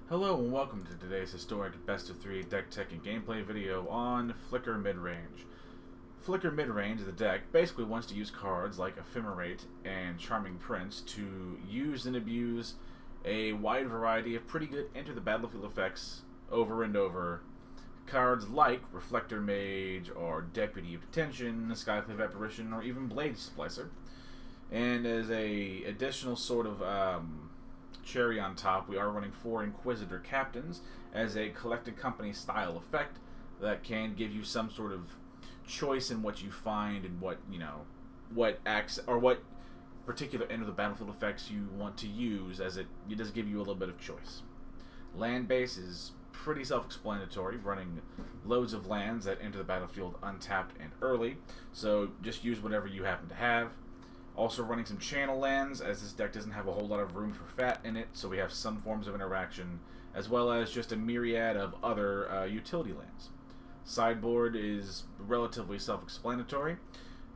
Hello and welcome to today's historic best of 3 deck tech and gameplay video on Flicker Midrange. Flicker Midrange, the deck, basically wants to use cards like Ephemerate and Charming Prince to use and abuse a wide variety of pretty good enter the battlefield effects over and over. Cards like Reflector Mage or Deputy of Detention, Skyclave Apparition, or even Blade Splicer. And as a additional sort of cherry on top, we are running 4 Inquisitor Captains as a collected company style effect that can give you some sort of choice in what you find and what acts or what particular end of the battlefield effects you want to use, as it does give you a little bit of choice. Land base is pretty self-explanatory, running loads of lands that enter the battlefield untapped and early, so just use whatever you happen to have. Also running some channel lands, as this deck doesn't have a whole lot of room for fat in it, so we have some forms of interaction, as well as just a myriad of other utility lands. Sideboard is relatively self-explanatory.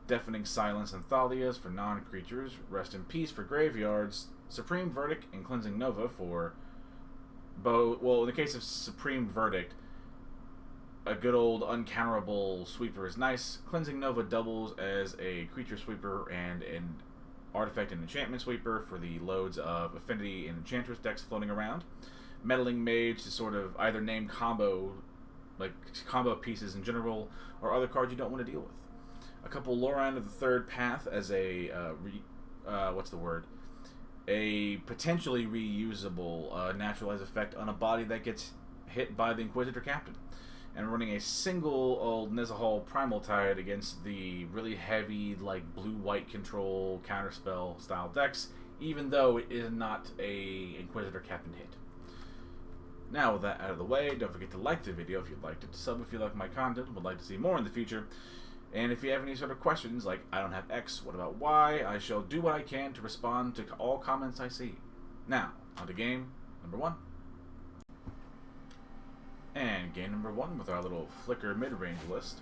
Deafening Silence and Thalias for non-creatures, Rest in Peace for graveyards, Supreme Verdict and Cleansing Nova for in the case of Supreme Verdict, a good old uncounterable sweeper is nice. Cleansing Nova doubles as a creature sweeper and an artifact and enchantment sweeper for the loads of affinity and enchantress decks floating around. Meddling Mage to sort of either name combo pieces in general, or other cards you don't want to deal with. A couple Loran of the Third Path as a a potentially reusable naturalized effect on a body that gets hit by the Inquisitor Captain. And running a single old Nezahal Primal Tide against the really heavy, like, blue-white control counterspell style decks, even though it is not a Inquisitor Captain hit. Now, with that out of the way, don't forget to like the video if you liked it, sub if you like my content and would like to see more in the future, and if you have any sort of questions, like, I don't have X, what about Y, I shall do what I can to respond to all comments I see. Now, on to game number 1. And game number 1 with our little Flicker Midrange list.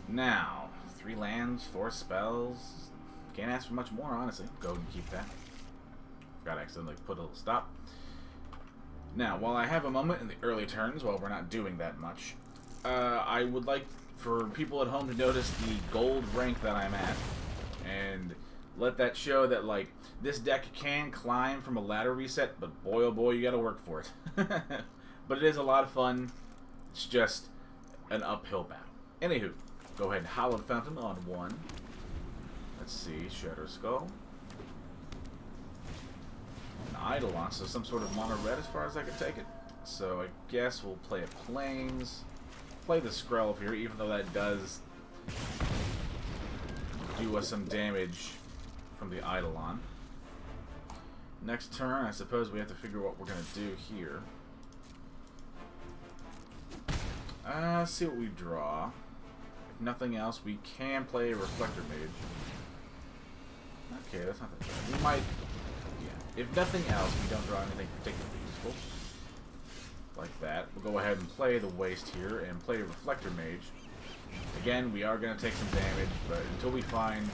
Now, 3 lands, 4 spells. Can't ask for much more, honestly. Go and keep that. Forgot to accidentally put a little stop. Now, while I have a moment in the early turns, while we're not doing that much, I would like for people at home to notice the gold rank that I'm at. And let that show that, like, this deck can climb from a ladder reset, but boy oh boy, you gotta work for it. But it is a lot of fun. It's just an uphill battle. Anywho, go ahead and Hallowed Fountain on 1. Let's see, Shatter Skull. An Eidolon, so some sort of mono red as far as I can take it. So I guess we'll play a Plains. Play the Skrelv here, even though that does do us some damage from the Eidolon. Next turn, I suppose we have to figure what we're going to do here. See what we draw. If nothing else, we can play a Reflector Mage. Okay, that's not that bad. We might... Yeah. If nothing else, we don't draw anything particularly useful. Like that. We'll go ahead and play the Waste here and play a Reflector Mage. Again, we are going to take some damage, but until we find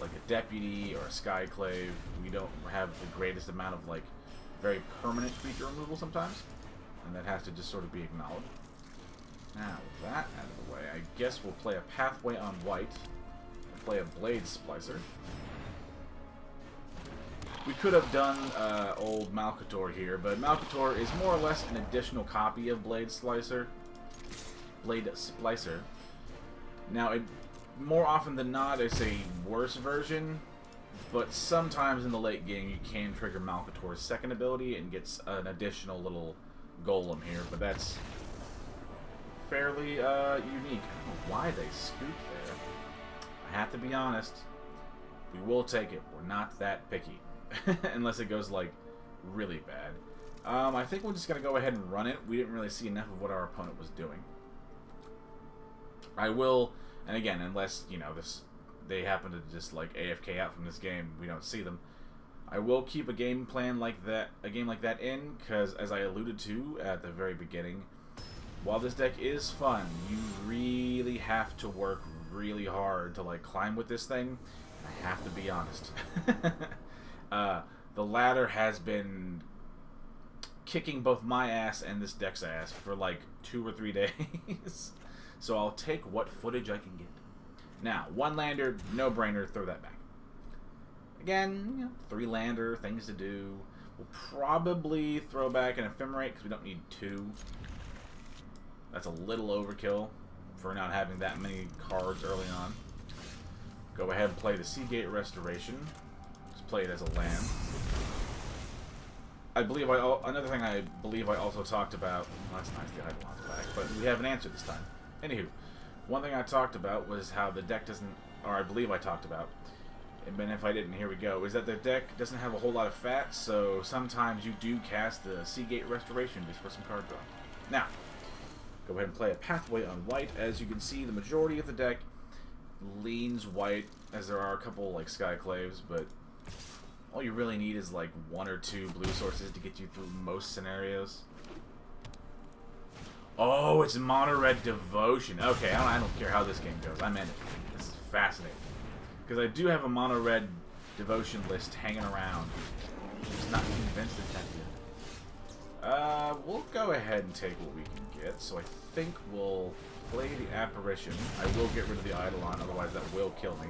like a Deputy or a Skyclave, we don't have the greatest amount of like very permanent creature removal sometimes. And that has to just sort of be acknowledged. Now, with that out of the way, I guess we'll play a Pathway on white. We'll play a Blade Splicer. We could have done old Malcator here, but Malcator is more or less an additional copy of Blade Splicer. Now, more often than not, it's a worse version, but sometimes in the late game you can trigger Malcator's second ability and gets an additional little golem here, but that's fairly unique. I don't know why they scooped there. I have to be honest, we will take it. We're not that picky. Unless it goes, like, really bad. I think we're just going to go ahead and run it. We didn't really see enough of what our opponent was doing. I will, and again, unless, you know, they happen to just, like, AFK out from this game, we don't see them, I will keep a game like that in, because, as I alluded to at the very beginning, while this deck is fun, you really have to work really hard to, like, climb with this thing. I have to be honest. The ladder has been kicking both my ass and this deck's ass for like 2 or 3 days. So I'll take what footage I can get. Now, 1-lander, no-brainer, throw that back. Again, you know, 3-lander, things to do. We'll probably throw back an Ephemerate because we don't need 2. That's a little overkill for not having that many cards early on. Go ahead and play the Seagate Restoration. Just play it as a land. I believe another thing I believe I also talked about. Well, that's nice, the Eidolon's back, but we have an answer this time. Anywho, one thing I talked about was how the deck doesn't, or I believe I talked about, and if I didn't, here we go, is that the deck doesn't have a whole lot of fat, so sometimes you do cast the Seagate Restoration just for some card draw. Now, go ahead and play a Pathway on white. As you can see, the majority of the deck leans white, as there are a couple like Skyclaves, but all you really need is like 1 or 2 blue sources to get you through most scenarios. Oh, it's Mono Red Devotion. Okay, I don't care how this game goes. I'm in it. This is fascinating. Because I do have a Mono Red Devotion list hanging around. I'm just not convinced it's that good. We'll go ahead and take what we can get. So I think we'll play the Apparition. I will get rid of the Eidolon, otherwise that will kill me.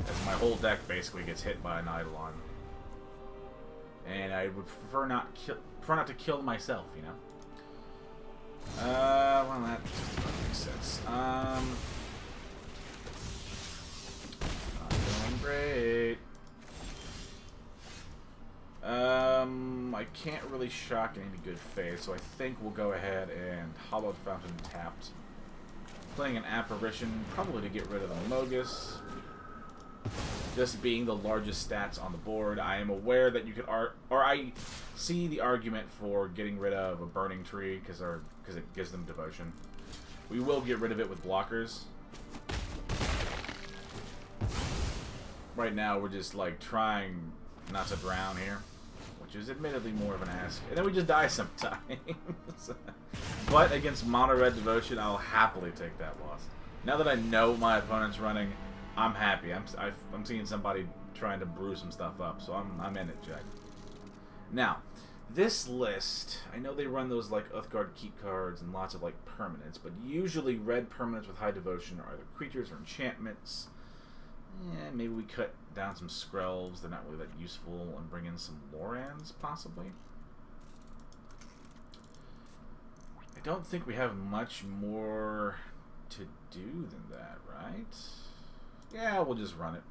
As my whole deck basically gets hit by an Eidolon. And I would prefer not to kill myself, you know? Well, that doesn't make sense. Not doing great. I can't really shock in any good faith, so I think we'll go ahead and Hallowed Fountain tapped. Playing an Apparition, probably to get rid of the Mogus. Just being the largest stats on the board, I am aware that you could I see the argument for getting rid of a Burning Tree because it gives them devotion. We will get rid of it with blockers. Right now, we're just like trying not to drown here, which is admittedly more of an ask. And then we just die sometimes. But against Mono Red Devotion, I'll happily take that loss. Now that I know my opponent's running, I'm happy. I'm seeing somebody trying to brew some stuff up, so I'm in it, Jack. Now, this list, I know they run those like Uthgard Keep cards and lots of like permanents, but usually red permanents with high devotion are either creatures or enchantments. Yeah, maybe we cut down some Skrells. They're not really that useful, and bring in some Lorans possibly. I don't think we have much more to do than that, right? Yeah, we'll just run it.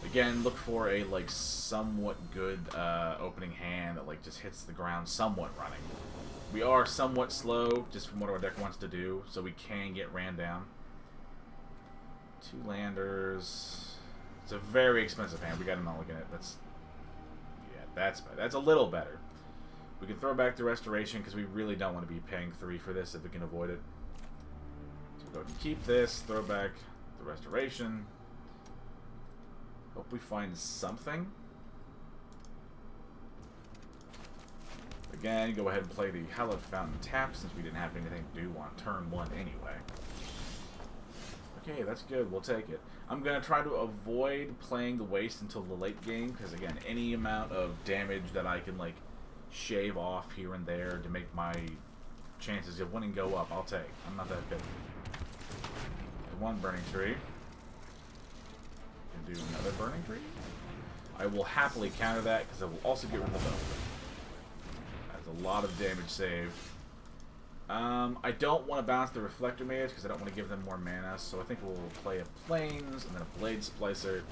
Again, look for a like somewhat good opening hand that like just hits the ground somewhat running. We are somewhat slow, just from what our deck wants to do, so we can get ran down. 2 landers. It's a very expensive hand. We got a mulligan it. That's better. That's a little better. We can throw back the Restoration because we really don't want to be paying 3 for this if we can avoid it. Go ahead and keep this, throw back the Restoration. Hope we find something. Again, go ahead and play the Hallowed Fountain tap since we didn't have anything to do on turn 1 anyway. Okay, that's good. We'll take it. I'm going to try to avoid playing the Waste until the late game because, again, any amount of damage that I can, like, shave off here and there to make my chances of winning go up, I'll take. I'm not that big. 1 Burning Tree. And do another Burning Tree. I will happily counter that because I will also get rid of the bow. That's a lot of damage saved. I don't want to bounce the Reflector Mage because I don't want to give them more mana, so I think we'll play a Plains and then a Blade Splicer.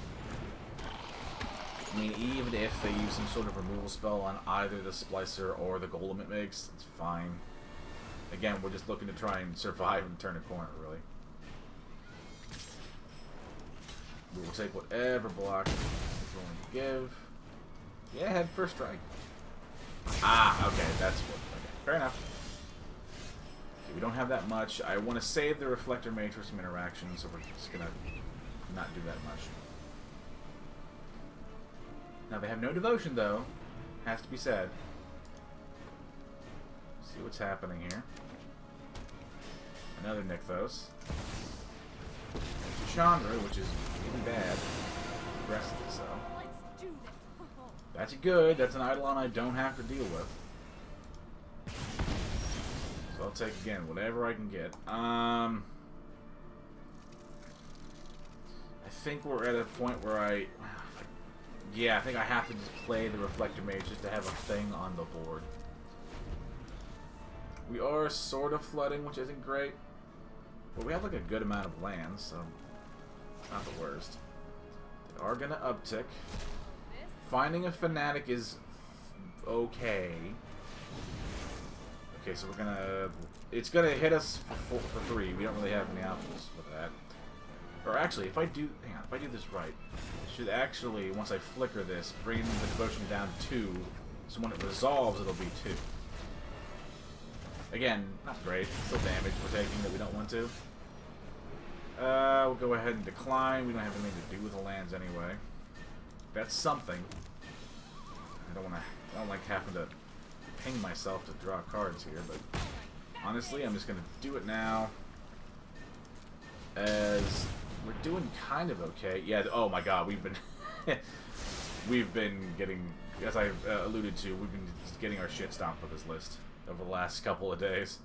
I mean, even if they use some sort of removal spell on either the Splicer or the Golem it makes, it's fine. Again, we're just looking to try and survive and turn a corner, really. We will take whatever block it's willing to give. Yeah, head first strike. Ah, okay, that's what. Okay, fair enough. Okay, we don't have that much. I want to save the Reflector Mage for some interactions, so we're just gonna not do that much. Now they have no devotion, though. Has to be said. See what's happening here. Another Nykthos. Chandra, which is really bad. Aggressively so. That's good. That's an Eidolon I don't have to deal with. So I'll take, again, whatever I can get. I think we're at a point where yeah, I think I have to just play the Reflector Mage just to have a thing on the board. We are sort of flooding, which isn't great. But we have like a good amount of lands, so not the worst. They are going to uptick. Finding a Fanatic is okay. Okay, so we're going to... It's going to hit us for 3. We don't really have any options with that. Or actually, if I do... Hang on, if I do this right, I should actually, once I flicker this, bring the devotion down to 2. So when it resolves, it'll be 2. Again, not great. Still damage we're taking that we don't want to. We'll go ahead and decline. We don't have anything to do with the lands anyway. That's something. I don't like having to ping myself to draw cards here, but honestly, I'm just gonna do it now. As we're doing kind of okay. Yeah. Oh my God, we've been getting, as I've alluded to, we've been getting our shit stomped with this list over the last couple of days.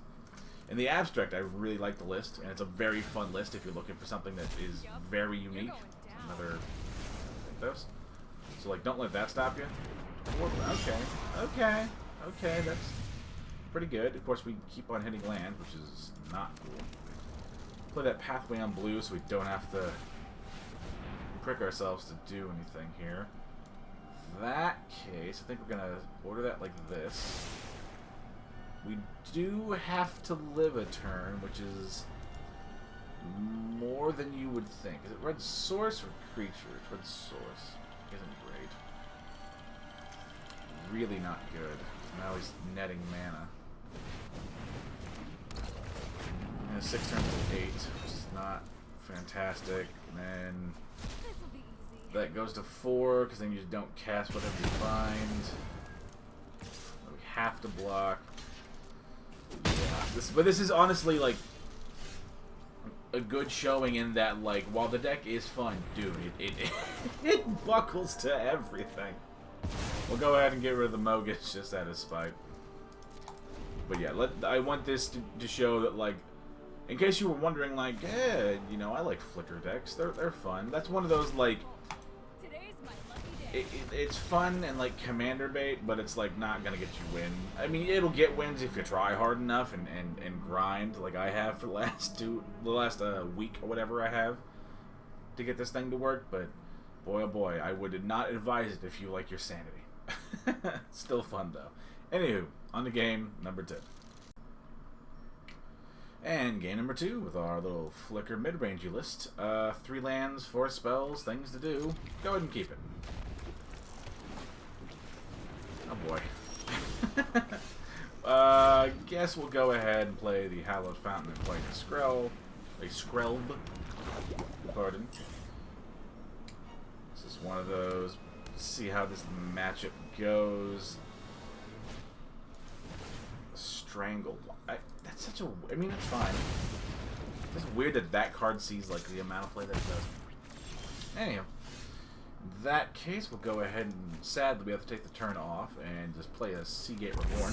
In the abstract, I really like the list, and it's a very fun list if you're looking for something that is very unique. Another like those. So like, don't let that stop you. Okay, that's pretty good. Of course, we keep on hitting land, which is not cool. Play that pathway on blue so we don't have to prick ourselves to do anything here. In that case, I think we're gonna order that like this. We do have to live a turn, which is more than you would think. Is it red source or creature? It's red source. Isn't great. Really not good. Now he's netting mana. And 6 turns to 8, which is not fantastic. And then that goes to 4, because then you just don't cast whatever you find. We have to block. Yeah, but this is honestly like a good showing in that, like, while the deck is fun, dude, it buckles to everything. We'll go ahead and get rid of the Mogus just out of spite. But yeah, I want this to show that, like, in case you were wondering, like, you know, I like Flicker decks. They're fun. That's one of those, like, it's fun and like commander bait, but it's like not gonna get you win. I mean, it'll get wins if you try hard enough and grind like I have for the last week or whatever I have to get this thing to work. But boy, oh boy, I would not advise it if you like your sanity. Still fun though. Anywho, on to game number 2. And game number 2 with our little Flicker Midrange list. 3 lands, 4 spells, things to do. Go ahead and keep it. Oh boy. Guess we'll go ahead and play the Hallowed Fountain and play a Skrelb. Pardon. This is one of those. Let's see how this matchup goes. Strangled. That's such a. I mean, that's fine. It's weird that card sees like the amount of play that it does. Anyhow. In that case, we'll go ahead and, sadly, we have to take the turn off and just play a Seagate Reborn,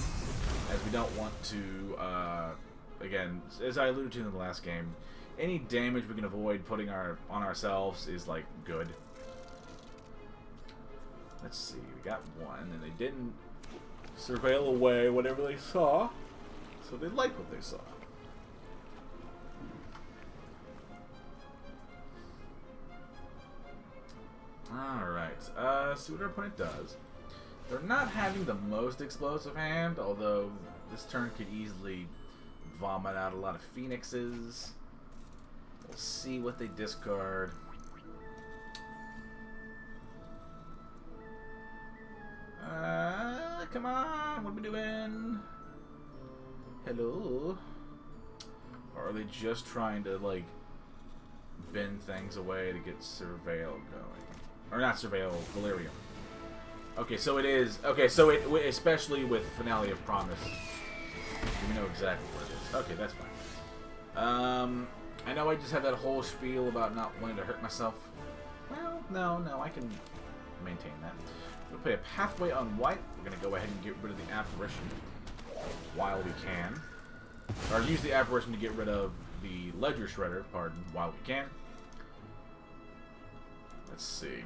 as we don't want to, again, as I alluded to in the last game, any damage we can avoid putting on ourselves is, like, good. Let's see, we got 1, and they didn't surveil away whatever they saw, so they liked what they saw. Alright, see what our opponent does. They're not having the most explosive hand, although this turn could easily vomit out a lot of Phoenixes. We'll see what they discard. Come on, what are we doing? Hello? Or are they just trying to, like, bend things away to get Surveil going? Or not Surveil, Valerium. Okay, so it is. Okay, so especially with Finale of Promise, we know exactly where it is. Okay, that's fine. I know I just had that whole spiel about not wanting to hurt myself. Well, no, I can maintain that. We'll play a Pathway on white. We're going to go ahead and get rid of the Apparition while we can. Or use the Apparition to get rid of the Ledger Shredder, pardon, while we can. Let's see.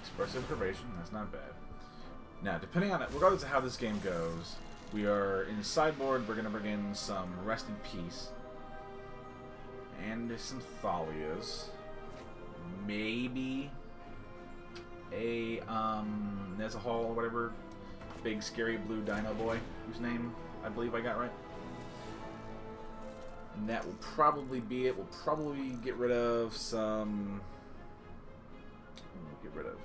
Expressive Curvation, that's not bad. Now, depending on it, regardless of how this game goes, we are in sideboard, we're going to bring in some Rest in Peace. And some Thalias. Maybe a Nezahal or whatever. Big scary blue dino boy, whose name I believe I got right. And that will probably be it. We'll probably get rid of some... Get rid of...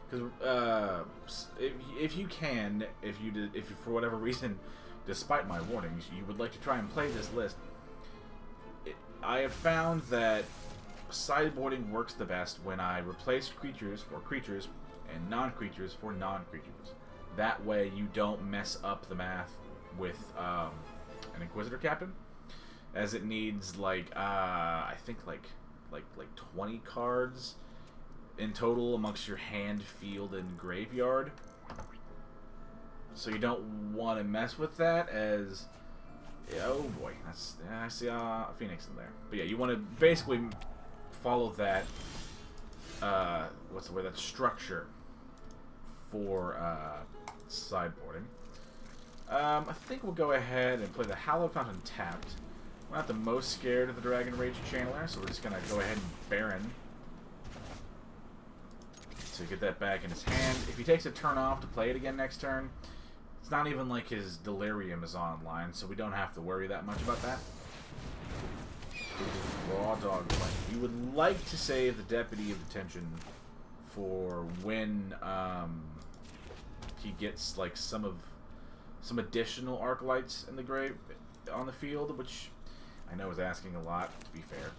Because if you can, if you for whatever reason, despite my warnings, you would like to try and play this list, I have found that sideboarding works the best when I replace creatures for creatures and non-creatures for non-creatures. That way you don't mess up the math with an Inquisitor Captain, as it needs like I think like 20 cards in total amongst your hand, field, and graveyard. So you don't want to mess with that, as oh boy, that's I see a Phoenix in there. But yeah, you want to basically follow that what's the word? That structure for sideboarding. I think we'll go ahead and play the Hallowed Fountain tapped. We're not the most scared of the Dragon Rage Channeler, so we're just gonna go ahead and Baron to get that back in his hand. If he takes a turn off to play it again next turn, it's not even like his Delirium is online, so we don't have to worry that much about that. Raw dog fight. We would like to save the Deputy of Detention for when he gets like some additional Arclights in the grave on the field, which I know is asking a lot, to be fair.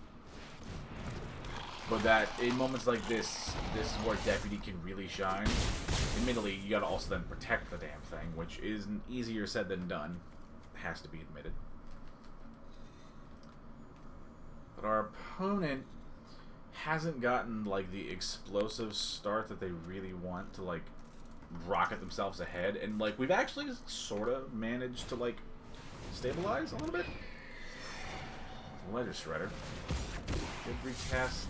But that in moments like this is where Deputy can really shine. Admittedly, you gotta also then protect the damn thing, which is easier said than done. Has to be admitted. But our opponent hasn't gotten like the explosive start that they really want to like rocket themselves ahead, and like we've actually sort of managed to like stabilize a little bit. Ledger Shredder. Did recast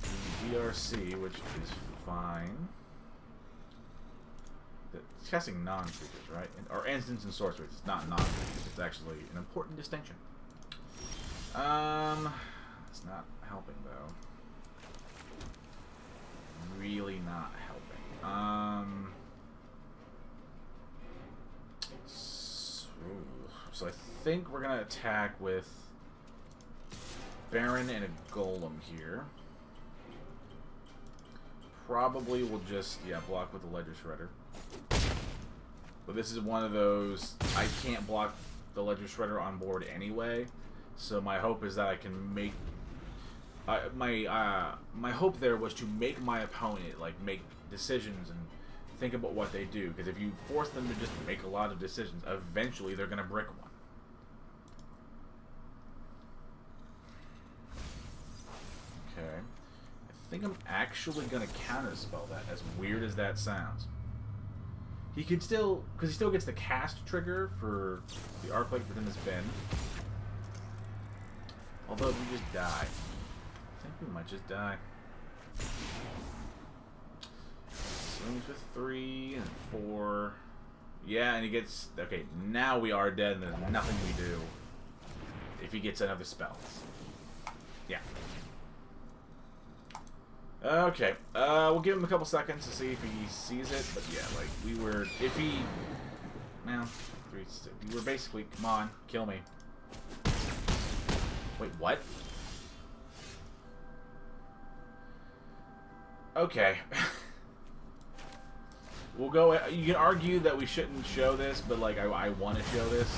the DRC, which is fine. It's casting non-creatures, right? Or instants and sorceries. It's not non-creatures. It's actually an important distinction. It's not helping though. Really not helping. So I think we're gonna attack with Baron and a Golem here. Probably we'll just block with the Ledger Shredder. But this is one of those I can't block the Ledger Shredder on board anyway. So my hope is that I can make my hope there was to make my opponent like make decisions and think about what they do, because if you force them to just make a lot of decisions, eventually they're gonna brick one. Okay, I think I'm actually gonna counterspell that, as weird as that sounds. He could still, because he still gets the cast trigger for the Arclight within his bin. Although if we just die, I think we might just die. Swings with 3 and 4. Yeah, and he gets... Okay, now we are dead and there's nothing we do if he gets another spell. Yeah. Okay, we'll give him a couple seconds to see if he sees it, but yeah, like, we were... If he... Well, we were basically... Come on, kill me. Wait, what? Okay. We'll go... You can argue that we shouldn't show this, but, like, I want to show this.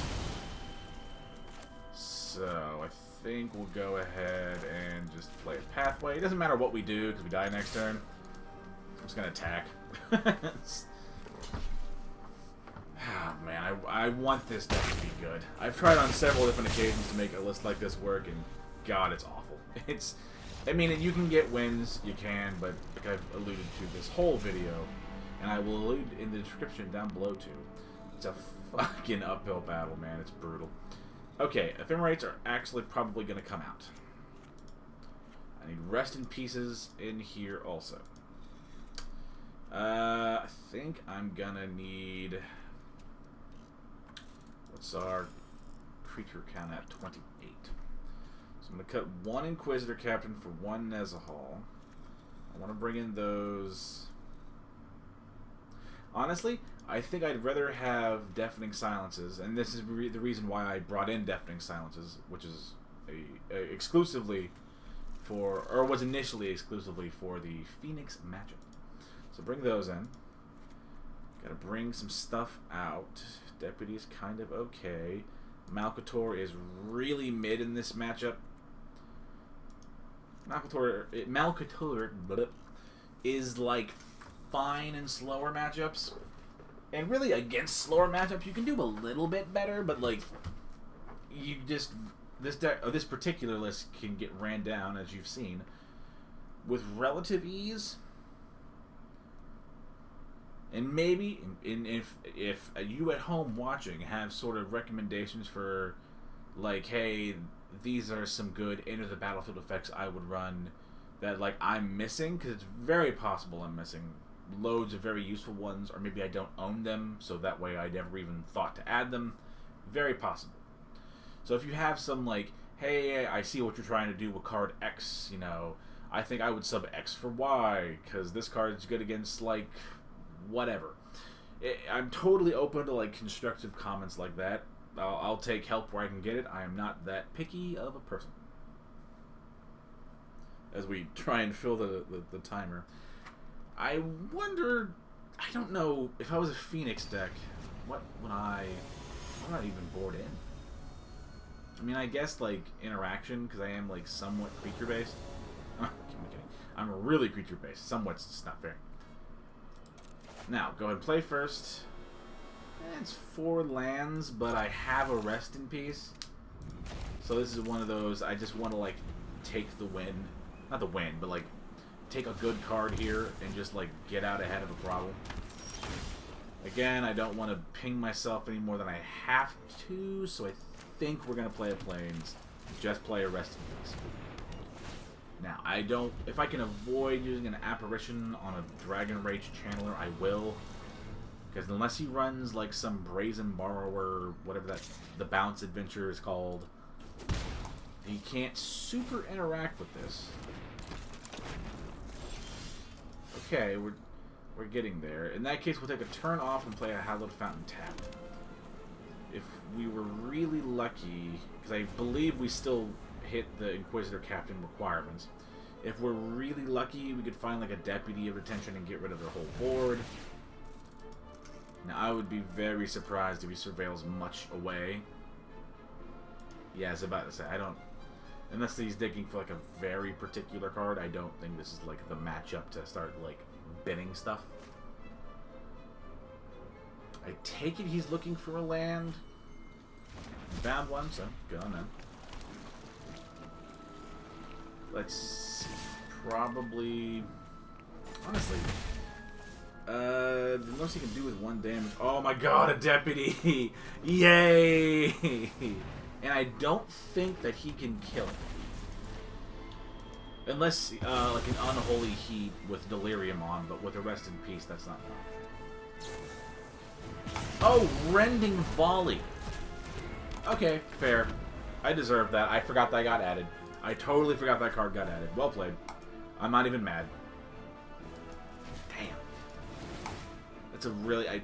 So, I think we'll go ahead and just play a Pathway. It doesn't matter what we do, because we die next turn. I'm just going to attack. Oh, man, I want this deck to be good. I've tried on several different occasions to make a list like this work, and God, it's awful. I mean, you can get wins, you can, but like I've alluded to this whole video, and I will allude in the description down below too. It's a fucking uphill battle, man. It's brutal. Okay, ephemerates are actually probably going to come out. I need rest in pieces in here also. I think I'm going to need... What's our creature count at? 28. So I'm going to cut one Inquisitor Captain for one Nezahal. I want to bring in those... Honestly, I think I'd rather have Deafening Silences, and this is the reason why I brought in Deafening Silences, which is exclusively for, or was initially exclusively for the Phoenix matchup. So bring those in. Gotta bring some stuff out. Deputy's kind of okay. Malcator is really mid in this matchup. Malcator is like fine in slower matchups. And really, against slower matchups, you can do a little bit better, but like, you just this particular list can get ran down, as you've seen, with relative ease. And maybe, if you at home watching have sort of recommendations for, like, hey, these are some good enter the battlefield effects I would run that like I'm missing, because it's very possible I'm missing loads of very useful ones, or maybe I don't own them, so that way I never even thought to add them. Very possible. So if you have some like, hey, I see what you're trying to do with card X, you know, I think I would sub X for Y, because this card is good against, like, whatever. I'm totally open to, like, constructive comments like that. I'll take help where I can get it. I am not that picky of a person. As we try and fill the timer. I wonder, I don't know, if I was a Phoenix deck, what would I'm not even board in. I mean, I guess, like, interaction, because I am, like, somewhat creature-based. I'm really creature-based. Somewhat's just not fair. Now, go ahead and play first. It's 4 lands, but I have a rest in peace. So this is one of those, I just want to, like, take the win. Not the win, but, like, take a good card here and just, like, get out ahead of a problem. Again, I don't want to ping myself any more than I have to, so I think we're going to play a Plains. Just play a rest in peace. Now, if I can avoid using an Apparition on a Dragon Rage Channeler, I will. Because unless he runs, like, some Brazen Borrower, whatever the Bounce Adventure is called, he can't super interact with this. Okay, we're getting there. In that case, we'll take a turn off and play a Hallowed Fountain tap. If we were really lucky, because I believe we still hit the Inquisitor Captain requirements. If we're really lucky, we could find like a Deputy of Attention and get rid of their whole board. Now, I would be very surprised if he surveils much away. Yeah, I was about to say, I don't... Unless he's digging for like a very particular card, I don't think this is like the matchup to start like bidding stuff. I take it he's looking for a land. Found one, so good on them. Let's see. Probably... Honestly... the most he can do with 1 damage... Oh my god, a Deputy! Yay! And I don't think that he can kill it. Unless, like an Unholy Heat with Delirium on, but with a Rest in Peace, that's not enough. Oh, Rending Volley! Okay, fair. I deserve that. I forgot that got added. I totally forgot that card got added. Well played. I'm not even mad. Damn. That's a really...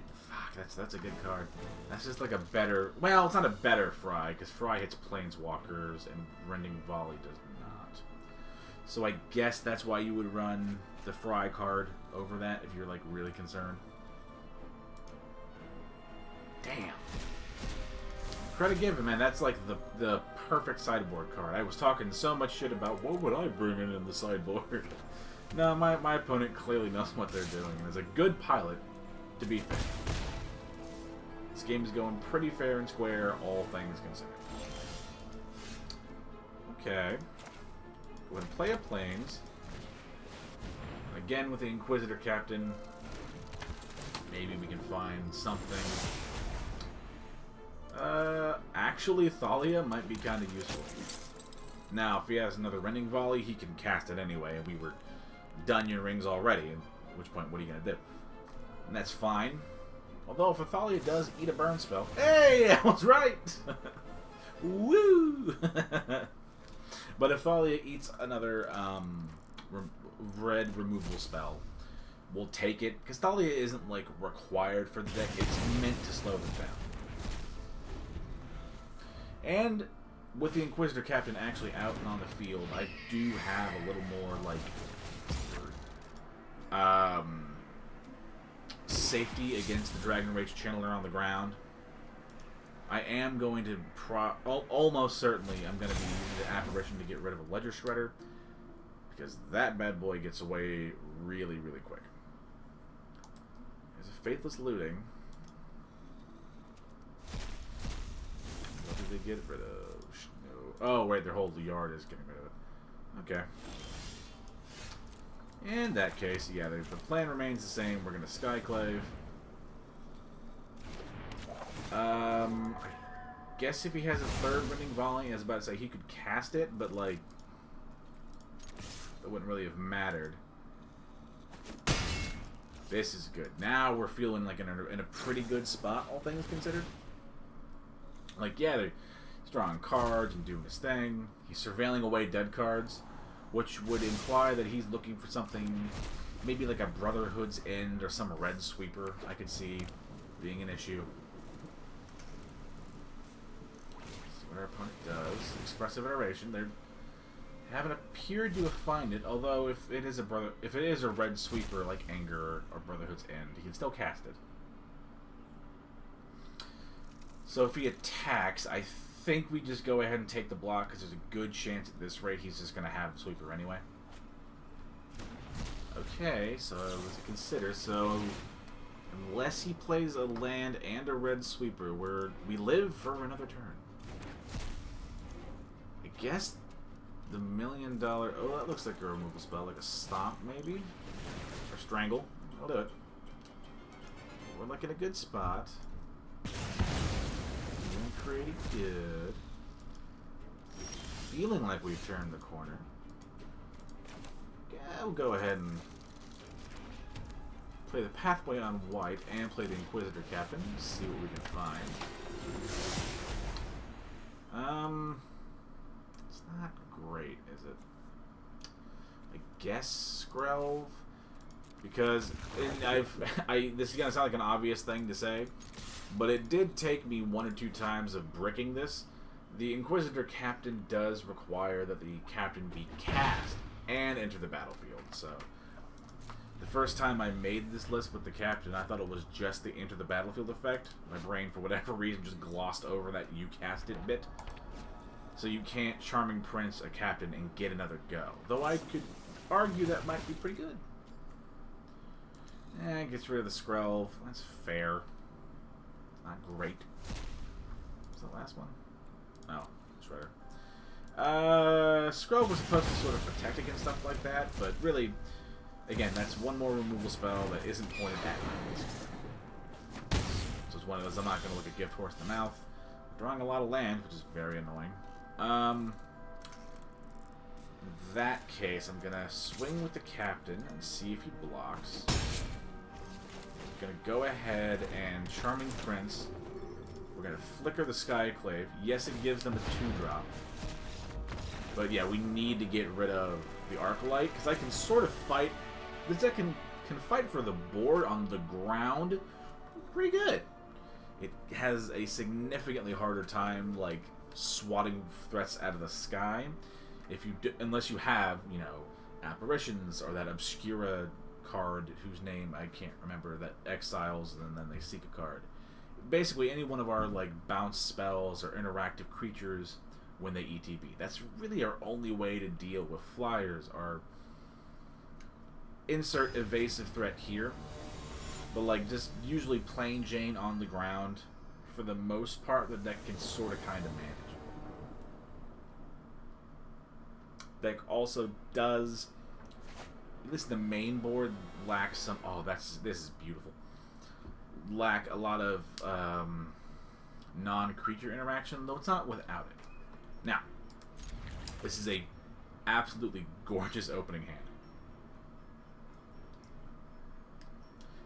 That's a good card. That's just like a better... Well, it's not a better Fry, because Fry hits Planeswalkers and Rending Volley does not. So I guess that's why you would run the Fry card over that if you're like really concerned. Damn. Credit given, man. That's like the perfect sideboard card. I was talking so much shit about what would I bring in the sideboard. No, my opponent clearly knows what they're doing and is a good pilot, to be fair. This game is going pretty fair and square, all things considered. Okay. Go ahead and play a Plains. Again with the Inquisitor Captain. Maybe we can find something. Actually, Thalia might be kind of useful. Now, if he has another Rending Volley, he can cast it anyway, and we were done your rings already, at which point, what are you going to do? And that's fine. Although, if Thalia does eat a burn spell... Hey! I was right! Woo! But if Thalia eats another red removal spell, we'll take it. Because Thalia isn't, like, required for the deck. It's meant to slow them down. And with the Inquisitor Captain actually out and on the field, I do have a little more, like, safety against the Dragon Rage Channeler on the ground. I am going to almost certainly I'm going to be using the Apparition to get rid of a Ledger Shredder, because that bad boy gets away really, really quick. There's a Faithless Looting. What did they get rid of? No. Oh, wait, their whole yard is getting rid of it. Okay. In that case, yeah, the plan remains the same. We're going to Skyclave. I guess if he has a third Rending Volley, I was about to say he could cast it, but, like, it wouldn't really have mattered. This is good. Now we're feeling like in a pretty good spot, all things considered. Like, yeah, he's drawing cards and doing his thing. He's surveilling away dead cards, which would imply that he's looking for something, maybe like a Brotherhood's End or some red sweeper I could see being an issue. Let's see what our opponent does. Expressive Iteration. They haven't appeared to have found it, although if it is a red sweeper like Anger or Brotherhood's End, he can still cast it. So if he attacks, I think we just go ahead and take the block, because there's a good chance at this rate he's just going to have the sweeper anyway. Okay, so let's consider. So unless he plays a land and a red sweeper, we live for another turn. I guess the $1 million... Oh, that looks like a removal spell, like a Stomp maybe? Or Strangle. I'll do it. We're like in a good spot. Pretty good. Feeling like we've turned the corner. Yeah, we'll go ahead and play the Pathway on white and play the Inquisitor Captain. See what we can find. It's not great, is it? I guess Skrelv, because this is gonna sound like an obvious thing to say, but it did take me 1 or 2 times of bricking this. The Inquisitor Captain does require that the Captain be cast and enter the battlefield. So, the first time I made this list with the Captain, I thought it was just the enter the battlefield effect. My brain, for whatever reason, just glossed over that you cast it bit. So you can't Charming Prince a Captain and get another go. Though I could argue that might be pretty good. Gets rid of the Skrelv. That's fair. Not great. What's the last one? No, Shredder. Skrelv was supposed to sort of protect against stuff like that, but really, again, that's one more removal spell that isn't pointed at me. So it's one of those, I'm not going to look at Gift Horse in the mouth. Drawing a lot of land, which is very annoying. In that case, I'm going to swing with the Captain and see if he blocks. Gonna go ahead and Charming Prince. We're gonna Flicker the Skyclave. Yes, it gives them a 2-drop. But yeah, we need to get rid of the Arclight, because I can sort of fight. This deck can fight for the board on the ground pretty good. It has a significantly harder time, like, swatting threats out of the sky. If you unless you have, you know, Apparitions or that Obscura card whose name I can't remember that exiles and then they seek a card. Basically any one of our like bounce spells or interactive creatures when they ETB. That's really our only way to deal with flyers, or insert evasive threat here. But like just usually plain Jane on the ground, for the most part the deck can sort of kind of manage. deck also does, at least the main board, lack some... Oh, this is beautiful. Lack a lot of non-creature interaction, though it's not without it. Now, this is a absolutely gorgeous opening hand.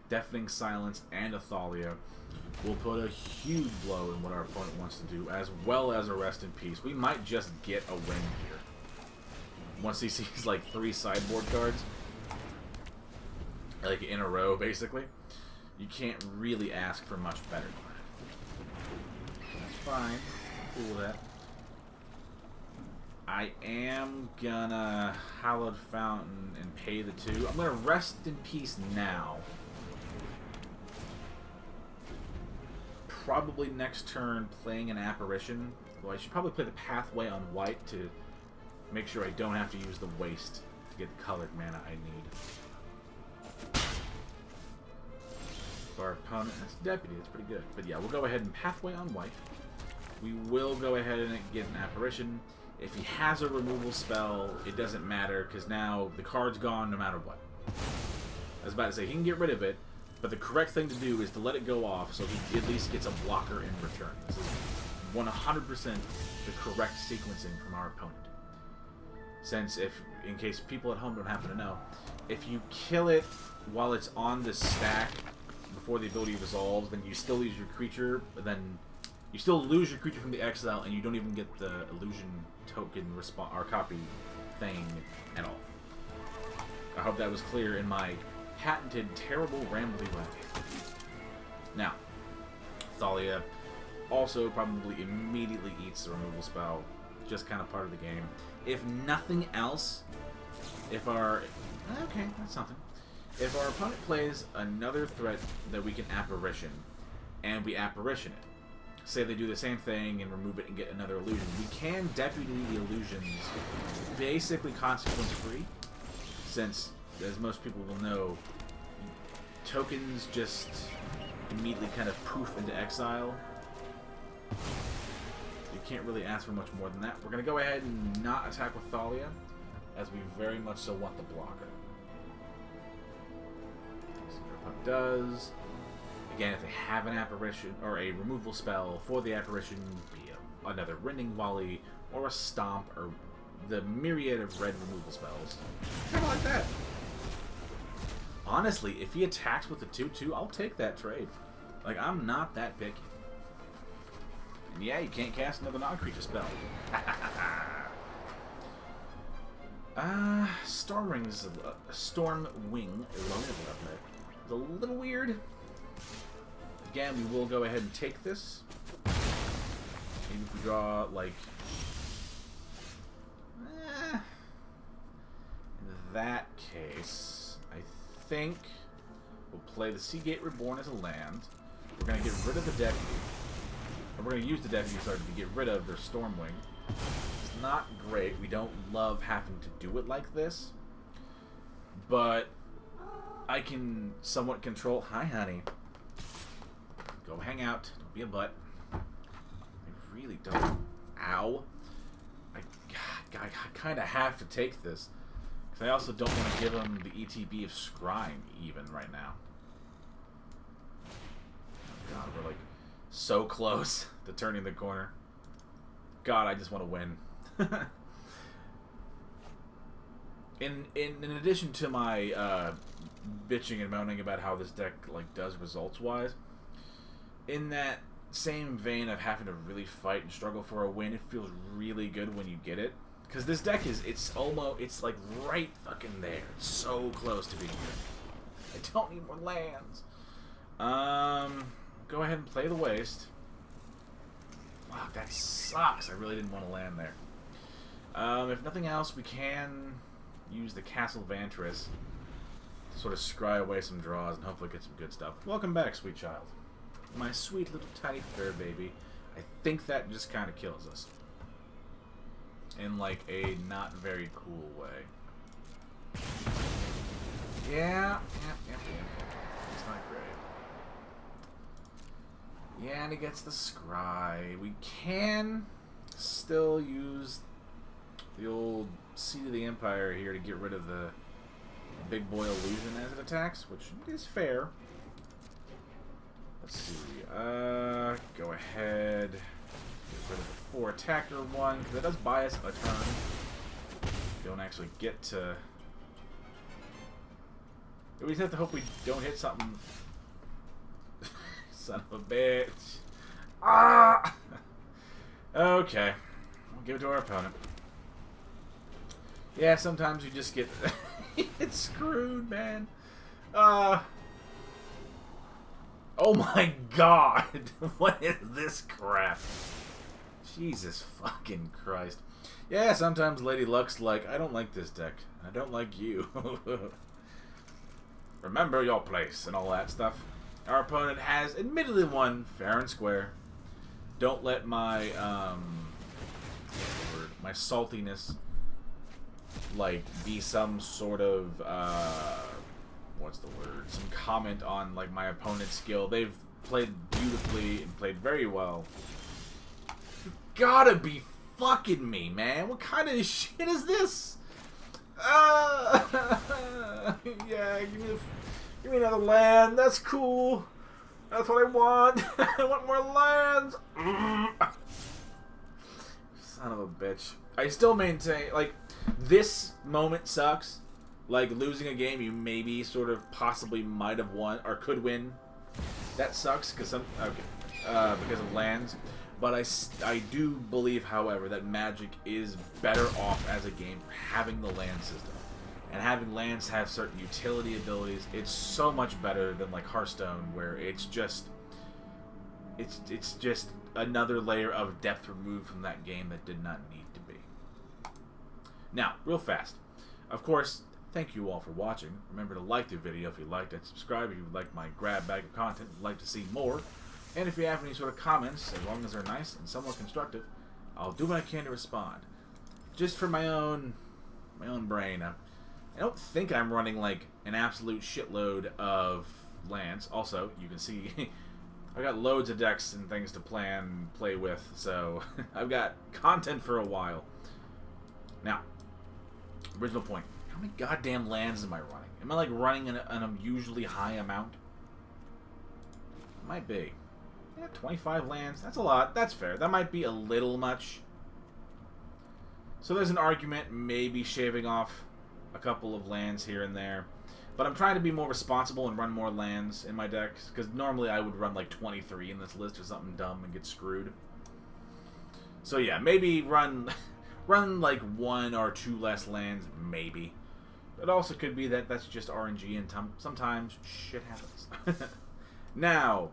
Deafening Silence and a Thalia will put a huge blow in what our opponent wants to do, as well as a Rest in Peace. We might just get a win here. Once he sees like 3 sideboard cards, like in a row, basically, you can't really ask for much better than that. That's fine. Cool with that. I am gonna Hallowed Fountain and pay the 2. I'm gonna Rest in Peace now. Probably next turn playing an Apparition. Well, I should probably play the Pathway on white to make sure I don't have to use the waste to get the colored mana I need. For our opponent, that's Deputy, that's pretty good. But yeah, we'll go ahead and Pathway on white. We will go ahead and get an Apparition. If he has a removal spell, it doesn't matter, because now the card's gone no matter what. I was about to say, he can get rid of it, but the correct thing to do is to let it go off so he at least gets a blocker in return. This is 100% the correct sequencing from our opponent. Since in case people at home don't happen to know, if you kill it while it's on the stack before the ability resolves, then you still lose your creature, but then you still lose your creature from the exile, and you don't even get the illusion token response or copy thing at all. I hope that was clear in my patented, terrible, rambly way. Now, Thalia also probably immediately eats the removal spell. Just kind of part of the game. If nothing else, if our... Okay, that's something. If our opponent plays another threat that we can Apparition, and we Apparition it, say they do the same thing and remove it and get another illusion, we can Deputy the illusions basically consequence-free, since, as most people will know, tokens just immediately kind of poof into exile. You can't really ask for much more than that. We're going to go ahead and not attack with Thalia, as we very much so want the blocker. So your opponent does. Again, if they have an Apparition or a removal spell for the Apparition, be another Rending Volley or a Stomp or the myriad of red removal spells. Kind of like that. Honestly, if he attacks with the 2/2, I'll take that trade. Like, I'm not that picky. And yeah, you can't cast another non-creature spell. Stormwing is a little weird. Again, we will go ahead and take this. Maybe if we draw, like... in that case, I think we'll play the Seagate Reborn as a land. We're going to get rid of the Deputy. And we're going to use the Deputy to get rid of their Stormwing. It's not great. We don't love having to do it like this. But I can somewhat control... Hi, honey. Go hang out. Don't be a butt. I really don't. Ow. I kind of have to take this. Because I also don't want to give him the ETB of Scrying even right now. Oh God, we're like so close to turning the corner. God, I just want to win. In addition to my bitching and moaning about how this deck like does results-wise, in that same vein of having to really fight and struggle for a win, it feels really good when you get it. Because this deck it's like right fucking there. It's so close to being good. I don't need more lands. Go ahead and play the Waste. Wow, that sucks. I really didn't want to land there. If nothing else, we can use the Castle Vantress to sort of scry away some draws and hopefully get some good stuff. Welcome back, sweet child. My sweet little tiny fur baby. I think that just kind of kills us. In like a not very cool way. Yeah. It's not great. Yeah, and he gets the scry. We can still use the old Seat of the Empire here to get rid of the big boy illusion as it attacks, which is fair. Let's see. Go ahead. Get rid of the 4 attacker one, because it does buy us a turn. We don't actually get to... We just have to hope we don't hit something. Son of a bitch. Ah! Okay. We'll give it to our opponent. Yeah, sometimes you just get... it's screwed, man. Oh my god! What is this crap? Jesus fucking Christ. Yeah, sometimes Lady Luck's like, I don't like this deck. I don't like you. Remember your place and all that stuff. Our opponent has admittedly won fair and square. Don't let my my saltiness like be some sort of what's the word? Some comment on like my opponent's skill. They've played beautifully and played very well. You gotta be fucking me, man. What kind of shit is this? Yeah, give me another land. That's cool. That's what I want. I want more lands. Son of a bitch. I still maintain, like, this moment sucks. Like, losing a game you maybe sort of possibly might have won or could win. That sucks because because of lands. But I do believe, however, that Magic is better off as a game for having the land system. And having lands have certain utility abilities. It's so much better than like Hearthstone, where it's just another layer of depth removed from that game that did not need to be. Now, real fast. Of course, thank you all for watching. Remember to like the video if you liked it. Subscribe if you would like my grab bag of content and would like to see more. And if you have any sort of comments, as long as they're nice and somewhat constructive, I'll do what I can to respond. Just for my own brain. I don't think I'm running like an absolute shitload of lands. Also, you can see I've got loads of decks and things to play with, so I've got content for a while. Now, original point. How many goddamn lands am I running? Am I like running an unusually high amount? Might be. Yeah, 25 lands. That's a lot. That's fair. That might be a little much. So there's an argument maybe shaving off a couple of lands here and there. But I'm trying to be more responsible and run more lands in my decks. Because normally I would run like 23 in this list or something dumb and get screwed. So yeah, maybe run like 1 or 2 less lands, maybe. It also could be that that's just RNG and sometimes shit happens. Now,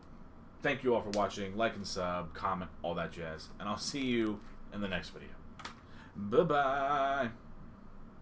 thank you all for watching. Like and sub, comment, all that jazz. And I'll see you in the next video. Bye-bye.